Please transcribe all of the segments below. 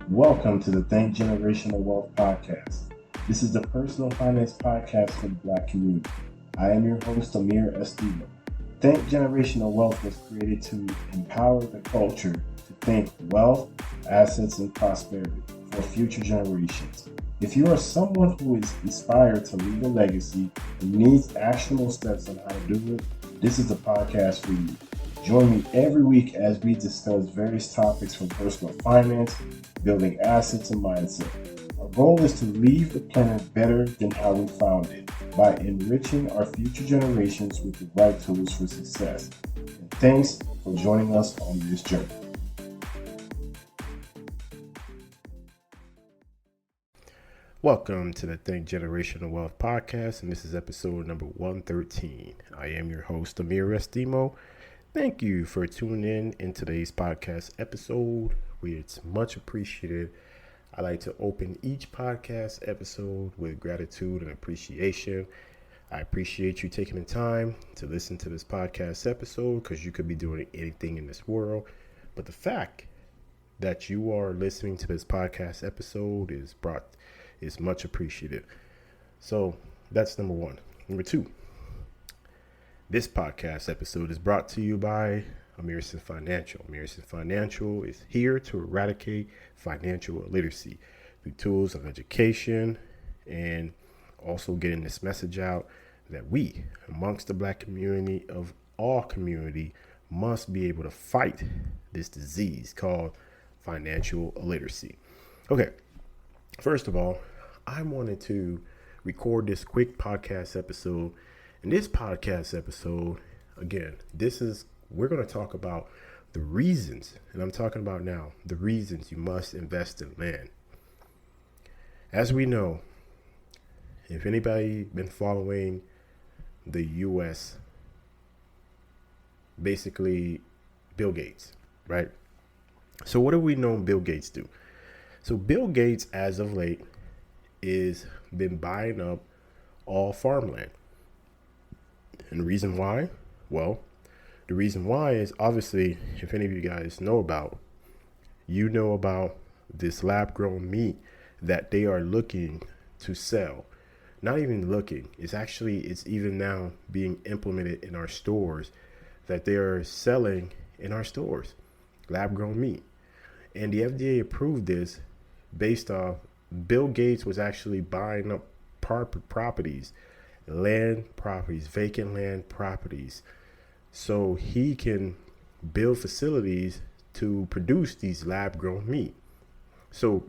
Welcome to the Think Generational Wealth Podcast. This is the personal finance podcast for the Black community. I am your host, Amir Estimo. Think Generational Wealth was created to empower the culture to think wealth, assets, and prosperity for future generations. If you are someone who is inspired to leave a legacy and needs actionable steps on how to do it, this is the podcast for you. Join me every week as we discuss various topics from personal finance, building assets, and mindset. Our goal is to leave the planet better than how we found it by enriching our future generations with the right tools for success. And thanks for joining us on this journey. Welcome to the Think Generational Wealth Podcast, and this is episode number 113. I am your host, Amir Estimo. Thank you for tuning in today's podcast episode. It's much appreciated. I like to open each podcast episode with gratitude and appreciation. I appreciate you taking the time to listen to this podcast episode because you could be doing anything in this world. But the fact that you are listening to this podcast episode is much appreciated. So that's number one. Number two, this podcast episode is brought to you by Amir Estimo Financial. Amir Estimo Financial is here to eradicate financial illiteracy through tools of education and also getting this message out that we, amongst the Black community of all community, must be able to fight this disease called financial illiteracy. Okay, first of all, I wanted to record this quick podcast episode. In this podcast episode, again, we're going to talk about the reasons, and I'm talking about now, the reasons you must invest in land. As we know, if anybody been following the U.S., basically Bill Gates, right? So what do we know Bill Gates do? So Bill Gates, as of late, is been buying up all farmland. And the reason why? Well, the reason why is obviously, if any of you guys know about this lab-grown meat that they are looking to sell. Not even looking, it's even now being implemented in our stores that they are selling in our stores, lab-grown meat. And the FDA approved this based off Bill Gates was actually buying up properties, vacant land properties, so he can build facilities to produce these lab-grown meat. So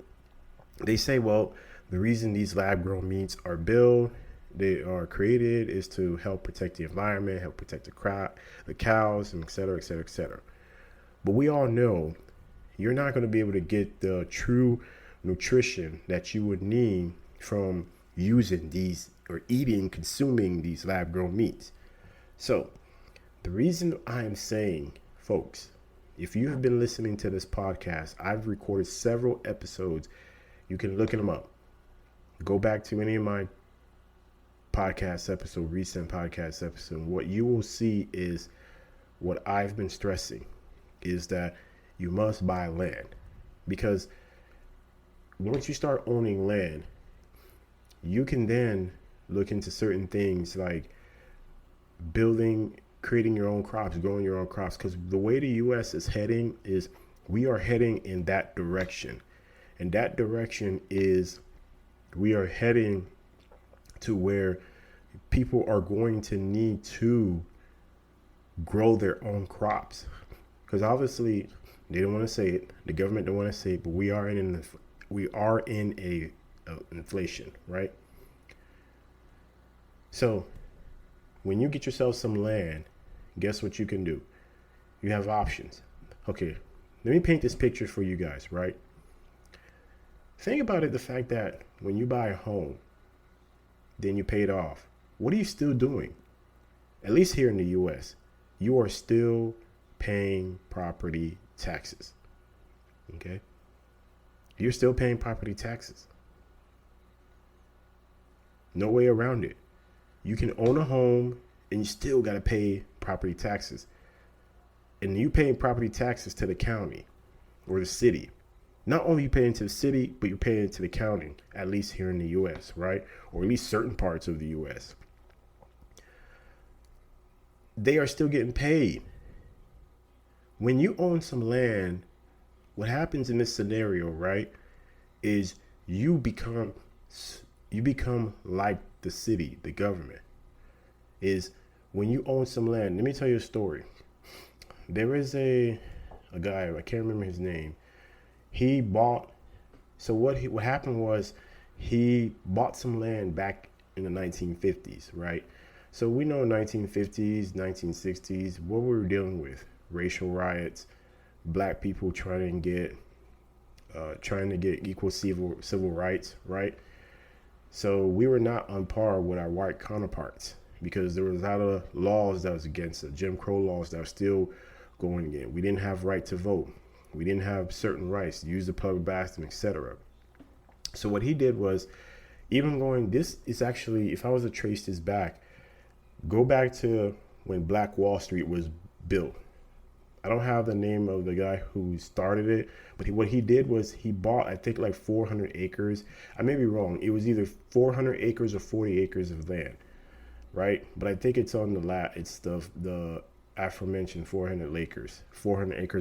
they say, well, the reason these lab-grown meats they are created is to help protect the environment, help protect the cows, and et cetera, et cetera, et cetera. But we all know you're not going to be able to get the true nutrition that you would need from using these or consuming these lab-grown meats. So the reason I'm saying, folks, if you have been listening to this podcast, I've recorded several episodes. You can look them up. Go back to any of my recent podcast episode. What you will see is what I've been stressing is that you must buy land, because once you start owning land, you can then look into certain things like creating your own crops, growing your own crops. Because the way the U.S. is heading is we are heading in that direction. And that direction is we are heading to where people are going to need to grow their own crops. Because obviously they don't want to say it. The government don't want to say it, but we are in a inflation, right? So when you get yourself some land, guess what you can do? You have options. Okay, let me paint this picture for you guys, right? Think about it, the fact that when you buy a home, then you pay it off. What are you still doing? At least here in the U.S., you are still paying property taxes, okay? You're still paying property taxes. No way around it. You can own a home and you still got to pay property taxes. And you paying property taxes to the county or the city. Not only you pay into the city, but you're paying into the county, at least here in the U.S., right? Or at least certain parts of the U.S. They are still getting paid. When you own some land, what happens in this scenario, right, is you become like the city, the government. Is when you own some land. Let me tell you a story. There is a guy, I can't remember his name. He bought. So what happened was he bought some land back in the 1950s, right? So we know 1950s, 1960s, what we were dealing with: racial riots, black people trying to get equal civil rights, right? So we were not on par with our white counterparts because there was a lot of laws that was against it, Jim Crow laws that are still going again. We didn't have right to vote. We didn't have certain rights to use the public bathroom, etc. So what he did was, this is actually, if I was to trace this back, go back to when Black Wall Street was built. I don't have the name of the guy who started it, but what he did was he bought, I think, like 400 acres. I may be wrong. It was either 400 acres or 40 acres of land, right? But I think it's on it's the aforementioned 400 acres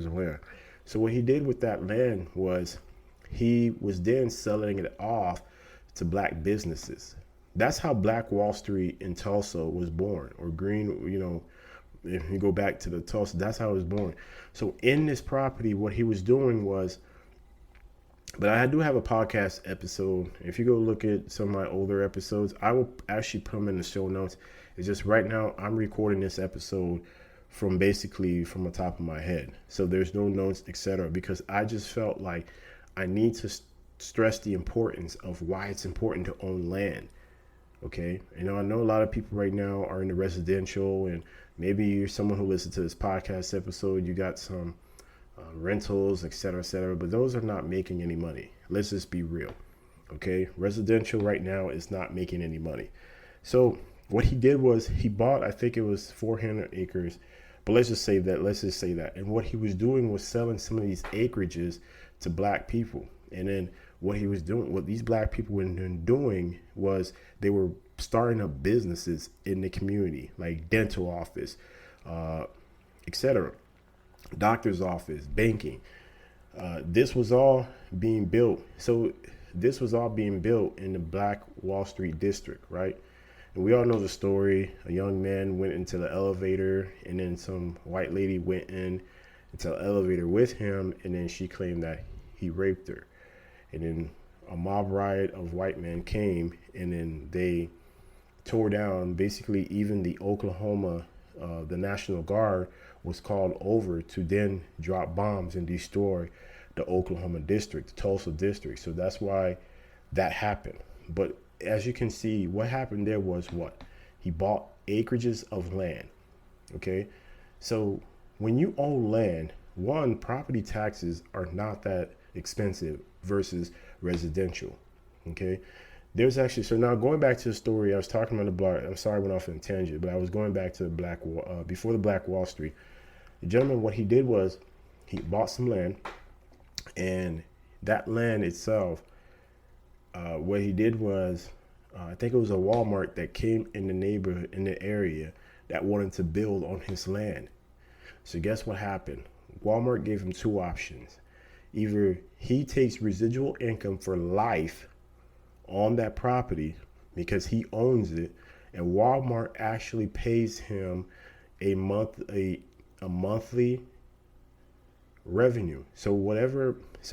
of land. So what he did with that land was he was then selling it off to black businesses. That's how Black Wall Street in Tulsa was born, or Green, if you go back to the Tulsa, that's how it was born. So in this property, what he was doing was, but I do have a podcast episode. If you go look at some of my older episodes, I will actually put them in the show notes. It's just right now I'm recording this episode from the top of my head. So there's no notes, etc. Because I just felt like I need to stress the importance of why it's important to own land. Okay. I know a lot of people right now are in the residential, and maybe you're someone who listens to this podcast episode. You got some rentals, etc., but those are not making any money. Let's just be real. Okay. Residential right now is not making any money. So what he did was he bought, I think it was 400 acres, but let's just say that. And what he was doing was selling some of these acreages to black people. And then what these black people were doing was they were starting up businesses in the community, like dental office, etc., doctor's office, banking. This was all being built. So this was all being built in the Black Wall Street district, right? And we all know the story. A young man went into the elevator, and then some white lady went into the elevator with him, and then she claimed that he raped her. And then a mob riot of white men came, and then they tore down basically even the Oklahoma, the National Guard was called over to then drop bombs and destroy the Oklahoma district, the Tulsa district. So that's why that happened. But as you can see, what happened there was what? He bought acreages of land. Okay. So when you own land, one, property taxes are not that expensive versus residential. Okay. There's actually, so now going back to the story, I was talking about the block. I'm sorry I went off on a tangent, but I was going back to the before the Black Wall Street. The gentleman, what he did was he bought some land, and that land itself, what he did was, I think it was a Walmart that came in the neighborhood, in the area, that wanted to build on his land. So guess what happened? Walmart gave him two options. Either he takes residual income for life on that property because he owns it, and Walmart actually pays him a monthly revenue. So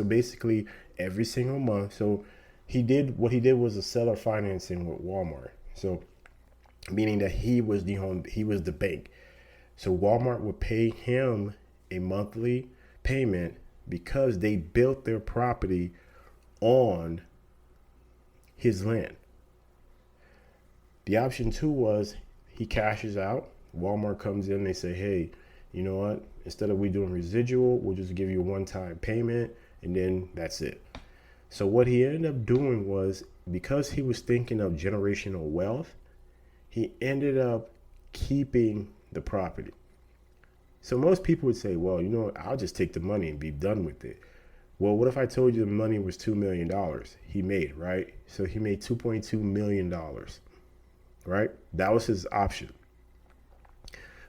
basically every single month. So what he did was a seller financing with Walmart. So meaning that he was the bank. So Walmart would pay him a monthly payment because they built their property on his land. The option two was he cashes out. Walmart comes in, they say, hey, you know what? Instead of we doing residual, we'll just give you a one-time payment, and then that's it. So what he ended up doing was, because he was thinking of generational wealth, he ended up keeping the property. So most people would say, well, I'll just take the money and be done with it. Well, what if I told you the money was $2 million he made, right? So he made $2.2 million, right? That was his option.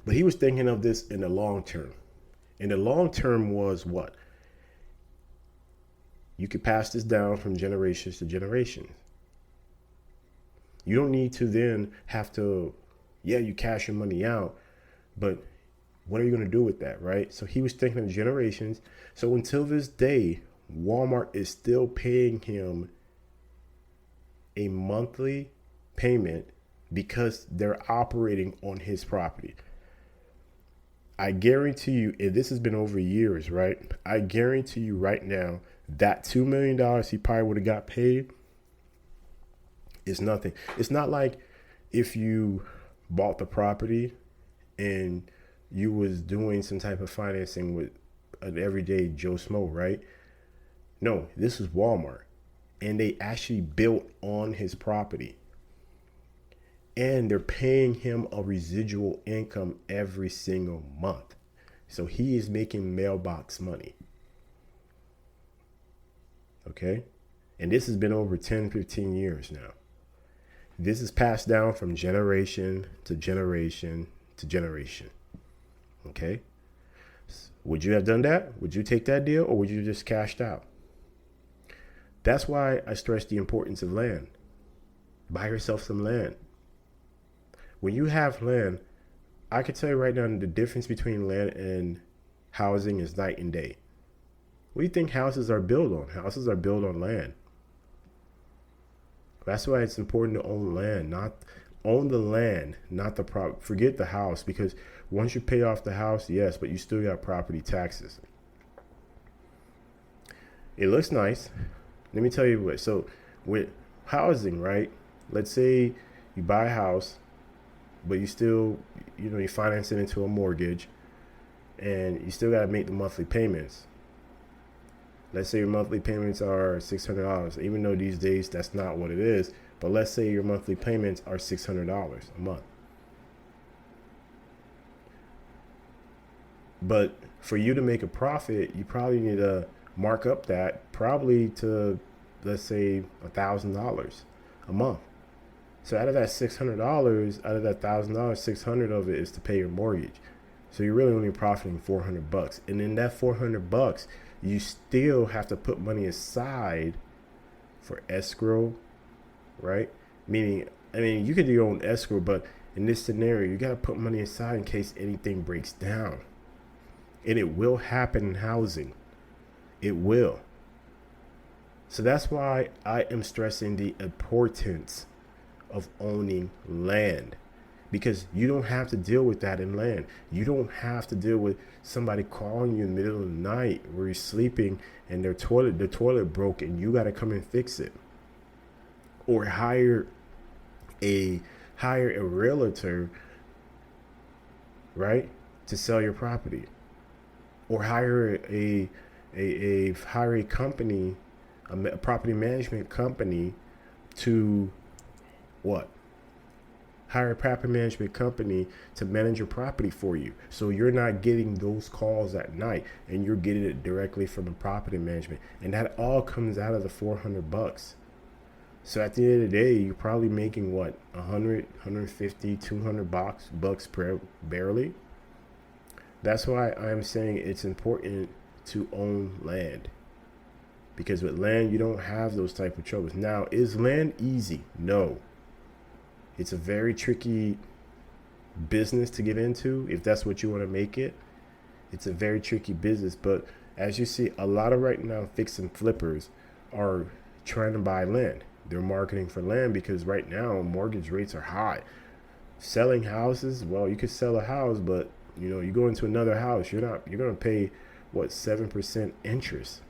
But he was thinking of this in the long term. And the long term was what? You could pass this down from generations to generations. You don't need to then have to, yeah, you cash your money out, but what are you going to do with that, right? So he was thinking of generations. So until this day, Walmart is still paying him a monthly payment because they're operating on his property. I guarantee you, and this has been over years, right? I guarantee you right now that $2 million he probably would have got paid is nothing. It's not like if you bought the property and you was doing some type of financing with an everyday Joe Schmo, right? No, this is Walmart. And they actually built on his property. And they're paying him a residual income every single month. So he is making mailbox money. Okay? And this has been over 10, 15 years now. This is passed down from generation to generation to generation. Okay? Would you have done that? Would you take that deal, or would you just cashed out? That's why I stress the importance of land. Buy yourself some land. When you have land, I can tell you right now the difference between land and housing is night and day. What do you think houses are built on? Houses are built on land. That's why it's important to own land, not own the land, not the prop. Forget the house, because once you pay off the house, yes, but you still got property taxes. It looks nice. Let me tell you what. So with housing, right? Let's say you buy a house, but you still, you finance it into a mortgage, and you still got to make the monthly payments. Let's say your monthly payments are $600, even though these days that's not what it is. But let's say your monthly payments are $600 a month. But for you to make a profit, you probably need to mark up that probably to, let's say, $1,000 a month. So out of that $600, out of that $1,000, 600 of it is to pay your mortgage. So you're really only profiting $400. And in that $400, you still have to put money aside for escrow, right? Meaning, you could do your own escrow, but in this scenario, you got to put money aside in case anything breaks down. And it will happen in housing. It will. So that's why I am stressing the importance of owning land, because you don't have to deal with that in land. You don't have to deal with somebody calling you in the middle of the night where you're sleeping and the toilet broke and you got to come and fix it, or hire a realtor, right, to sell your property, or hire a company, a property management company to what? Hire a property management company to manage your property for you. So you're not getting those calls at night, and you're getting it directly from the property management. And that all comes out of the $400. So at the end of the day, you're probably making what, 100, 150, 200 bucks barely. That's why I'm saying it's important to own land. Because with land, you don't have those type of troubles. Now, is land easy? No. It's a very tricky business to get into if that's what you want to make it. It's a very tricky business. But as you see, a lot of right now fix and flippers are trying to buy land. They're marketing for land because right now mortgage rates are high. Selling houses, well, you could sell a house, but you go into another house, you're going to pay what, 7% interest.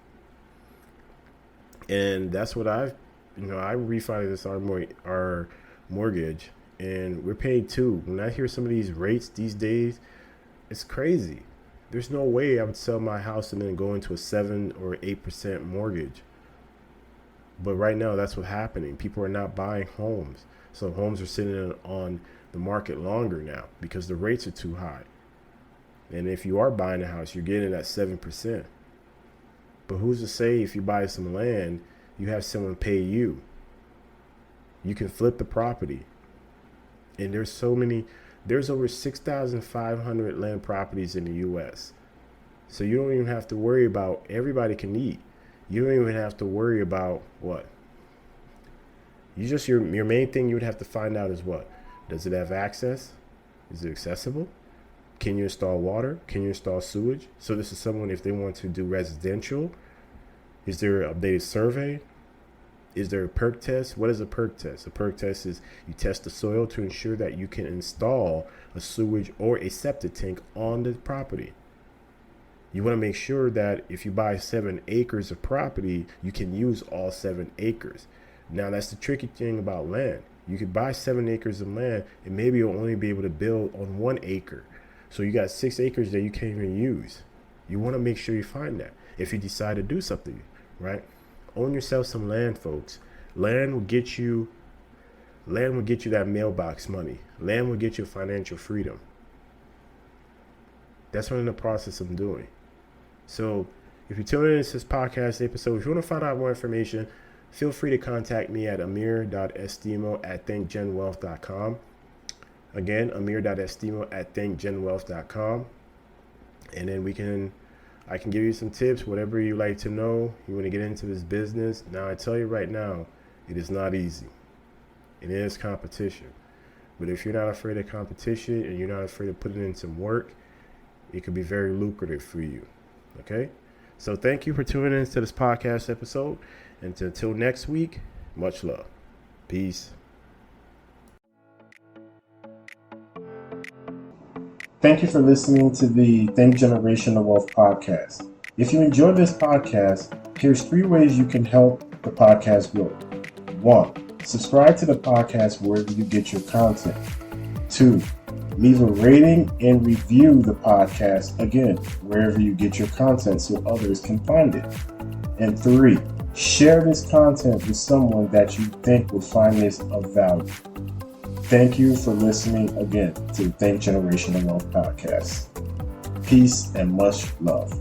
And that's what I refinanced our mortgage, and we're paying 2%. When I hear some of these rates these days, it's crazy. There's no way I would sell my house and then go into a 7 or 8% mortgage. But right now, that's what's happening. People are not buying homes. So homes are sitting on the market longer now because the rates are too high. And if you are buying a house, you're getting that 7%. But who's to say if you buy some land, you have someone pay you? You can flip the property. And there's over 6,500 land properties in the U.S. So you don't even have to worry about, everybody can eat. You don't even have to worry about what? Your main thing you would have to find out is what? Does it have access? Is it accessible? Can you install water? Can you install sewage? So this is someone, if they want to do residential, is there an updated survey? Is there a perk test? What is a perk test? A perk test is you test the soil to ensure that you can install a sewage or a septic tank on the property. You want to make sure that if you buy 7 acres of property, you can use all 7 acres. Now, that's the tricky thing about land. You could buy 7 acres of land and maybe you'll only be able to build on 1 acre. So you got 6 acres that you can't even use. You want to make sure you find that if you decide to do something, right? Own yourself some land, folks. Land will get you that mailbox money. Land will get you financial freedom. That's what I'm in the process of doing. So if you're tuning into this podcast episode, if you want to find out more information, feel free to contact me at amir.estimo@thinkgenwealth.com. Again, amir.estimo@thinkgenwealth.com. And then I can give you some tips, whatever you like to know. You want to get into this business. Now, I tell you right now, it is not easy. It is competition. But if you're not afraid of competition and you're not afraid of putting in some work, it could be very lucrative for you. Okay? So thank you for tuning into this podcast episode. And until next week, much love. Peace. Thank you for listening to the Think Generational Wealth podcast. If you enjoyed this podcast, here's 3 ways you can help the podcast grow. 1, subscribe to the podcast wherever you get your content. 2, leave a rating and review the podcast, again, wherever you get your content so others can find it. And 3, share this content with someone that you think will find this of value. Thank you for listening again to the Think Generational Wealth podcast. Peace and much love.